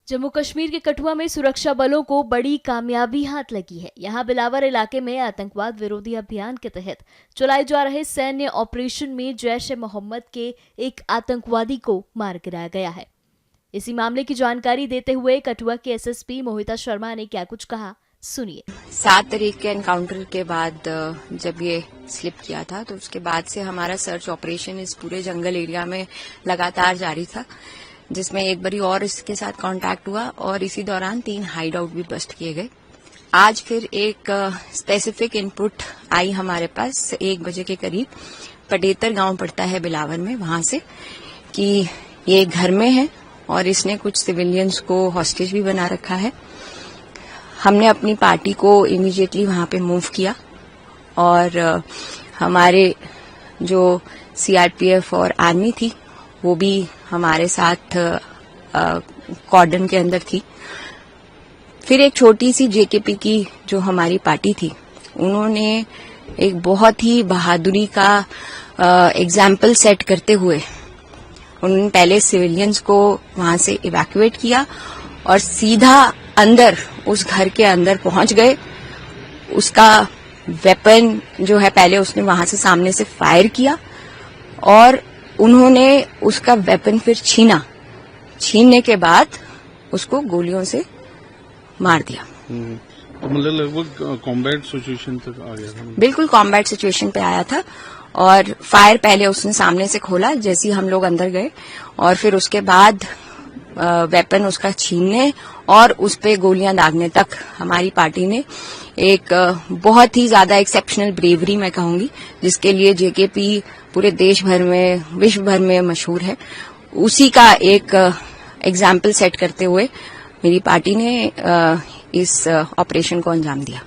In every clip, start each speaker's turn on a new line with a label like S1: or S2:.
S1: जम्मू कश्मीर के कठुआ में सुरक्षा बलों को बड़ी कामयाबी हाथ लगी है। यहां बिलावर इलाके में आतंकवाद विरोधी अभियान के तहत चलाए जा रहे सैन्य ऑपरेशन में जैश ए मोहम्मद के एक आतंकवादी को मार गिराया गया है। इसी मामले की जानकारी देते हुए कठुआ के एसएसपी मोहिता शर्मा ने क्या कुछ कहा, सुनिए।
S2: 7 तारीख के एनकाउंटर के बाद जब ये स्लिप किया था तो उसके बाद से हमारा सर्च ऑपरेशन इस पूरे जंगल एरिया में लगातार जारी था, जिसमें एक बारी और इसके साथ कांटेक्ट हुआ और इसी दौरान 3 हाइड आउट भी बस्ट किए गए। आज फिर एक स्पेसिफिक इनपुट आई हमारे पास 1 बजे के करीब, पडेतर गांव पड़ता है बिलावर में, वहां से कि ये घर में है और इसने कुछ सिविलियंस को हॉस्टेज भी बना रखा है। हमने अपनी पार्टी को इमीडिएटली वहां पे मूव किया और हमारे जो सीआरपीएफ और आर्मी थी वो भी हमारे साथ कॉर्डन के अंदर थी। फिर एक छोटी सी जेकेपी की जो हमारी पार्टी थी, उन्होंने एक बहुत ही बहादुरी का एग्जाम्पल सेट करते हुए उन्होंने पहले सिविलियंस को वहां से इवैक्यूएट किया और सीधा अंदर उस घर के अंदर पहुंच गए। उसका वेपन जो है पहले उसने वहां से सामने से फायर किया और उन्होंने उसका वेपन फिर छीनने के बाद उसको गोलियों से मार दिया।
S3: मतलब लगभग कॉम्बैट सिचुएशन तक आ गया था।
S2: बिल्कुल कॉम्बैट सिचुएशन पे आया था और फायर पहले उसने सामने से खोला जैसे ही हम लोग अंदर गए और फिर उसके बाद वेपन उसका छीनने और उस पे गोलियां दागने तक हमारी पार्टी ने एक बहुत ही ज्यादा एक्सेप्शनल ब्रेवरी मैं कहूंगी, जिसके लिए जेकेपी पूरे देश भर में, विश्व भर में मशहूर है, उसी का एक एग्जाम्पल सेट करते हुए मेरी पार्टी ने इस ऑपरेशन को अंजाम दिया।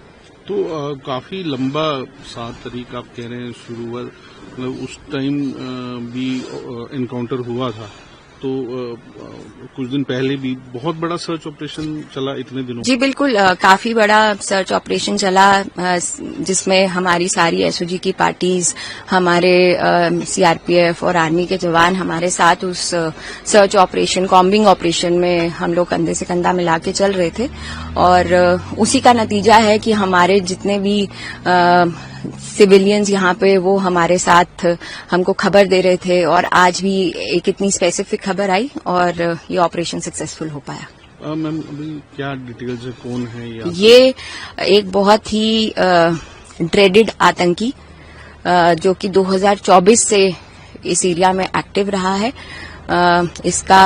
S3: तो काफी लंबा 7 तारीख आप कह रहे हैं शुरू हुआ, मतलब उस टाइम भी एनकाउंटर हुआ था, तो कुछ दिन पहले भी बहुत बड़ा सर्च ऑपरेशन चला इतने दिनों।
S2: जी बिल्कुल, काफी बड़ा सर्च ऑपरेशन चला, जिसमें हमारी सारी एसओजी की पार्टीज, हमारे सीआरपीएफ और आर्मी के जवान हमारे साथ उस सर्च ऑपरेशन, कॉम्बिंग ऑपरेशन में हम लोग कंधे से कंधा मिला के चल रहे थे और उसी का नतीजा है कि हमारे जितने भी सिविलियंस यहाँ पे वो हमारे साथ हमको खबर दे रहे थे और आज भी एक इतनी स्पेसिफिक खबर आई और ये ऑपरेशन सक्सेसफुल हो पाया।
S3: मैम अभी क्या डिटेल्स है, कौन है
S2: ये एक बहुत ही ड्रेडेड आतंकी जो कि 2024 से इस एरिया में एक्टिव रहा है। इसका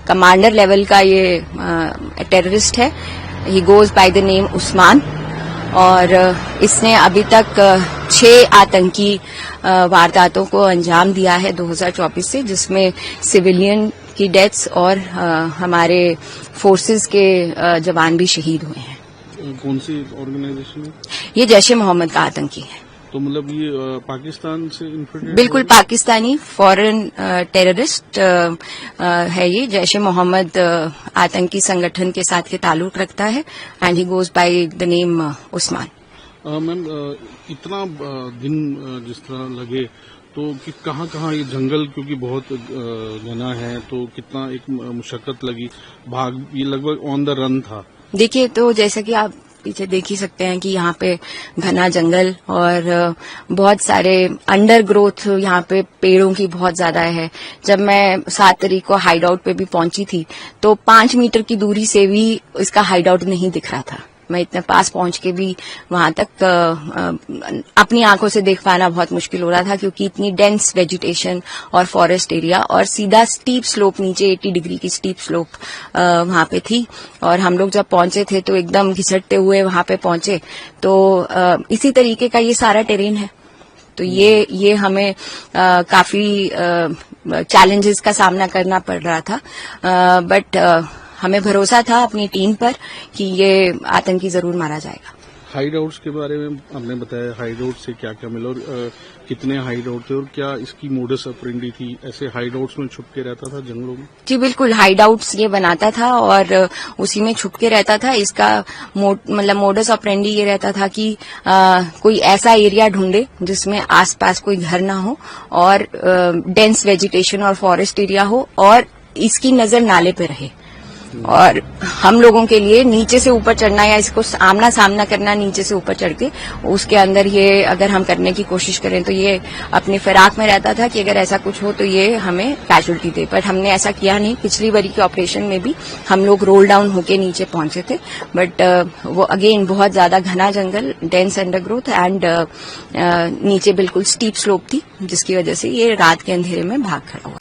S2: कमांडर लेवल का ये टेररिस्ट है। He goes by the name Usman और इसने अभी तक 6 आतंकी वारदातों को अंजाम दिया है 2024 से, जिसमें सिविलियन की डेथ्स और हमारे फोर्सेस के जवान भी शहीद हुए हैं।
S3: कौन सी ऑर्गेनाइजेशन है?
S2: ये जैश ए मोहम्मद का आतंकी है।
S3: तो मतलब ये पाकिस्तान से इन्फिल्ट्रेट?
S2: बिल्कुल पाकिस्तानी फॉरेन टेररिस्ट है। ये जैश ए मोहम्मद आतंकी संगठन के साथ के ताल्लुक रखता है and he goes by the name Usman.
S3: Ma'am इतना दिन जिस तरह लगे तो कि कहाँ ये जंगल क्योंकि बहुत घना है, तो कितना एक मुशक्कत लगी, भाग ये लगभग ऑन द रन था।
S2: देखिए, तो जैसा कि आप पीछे देख ही सकते हैं कि यहाँ पे घना जंगल और बहुत सारे अंडर ग्रोथ, यहाँ पे पेड़ों की बहुत ज्यादा है। जब मैं 7 तारीख को हाइड आउट पे भी पहुंची थी तो 5 मीटर की दूरी से भी इसका हाइड आउट नहीं दिख रहा था। मैं इतने पास पहुंच के भी वहां तक अपनी आंखों से देख पाना बहुत मुश्किल हो रहा था, क्योंकि इतनी डेंस वेजिटेशन और फॉरेस्ट एरिया और सीधा स्टीप स्लोप, नीचे 80 डिग्री की स्टीप स्लोप वहां पे थी। और हम लोग जब पहुंचे थे तो एकदम घिसटते हुए वहां पे पहुंचे, तो इसी तरीके का ये सारा टेरेन है। तो ये हमें काफी चैलेंजेस का सामना करना पड़ रहा था, बट हमें भरोसा था अपनी टीम पर कि ये आतंकी जरूर मारा जाएगा।
S3: हाइड आउट्स के बारे में आपने बताया, हाइड आउट से क्या क्या मिला और कितने हाइड आउट थे और क्या इसकी मोडस ऑपरेंडी थी? ऐसे हाइड आउट्स में छुप के रहता था जंगलों में?
S2: जी बिल्कुल, हाइड आउट्स ये बनाता था और उसी में छुप के रहता था। इसका मतलब मोडस ऑपरेंडी ये रहता था कि कोई ऐसा एरिया ढूंढे जिसमें आसपास कोई घर ना हो और डेंस वेजिटेशन और फॉरेस्ट एरिया हो और इसकी नजर नाले पे रहे। और हम लोगों के लिए नीचे से ऊपर चढ़ना या इसको आमना सामना करना नीचे से ऊपर चढ़ के, उसके अंदर ये अगर हम करने की कोशिश करें तो ये अपनी फिराक में रहता था कि अगर ऐसा कुछ हो तो ये हमें कैजुअल्टी दे, बट हमने ऐसा किया नहीं। पिछली बारी के ऑपरेशन में भी हम लोग रोल डाउन होके नीचे पहुंचे थे, बट वो अगेन बहुत ज्यादा घना जंगल, डेंस अंडरग्रोथ एंड नीचे बिल्कुल स्टीप स्लोप थी, जिसकी वजह से ये रात के अंधेरे में भाग खड़ा हुआ।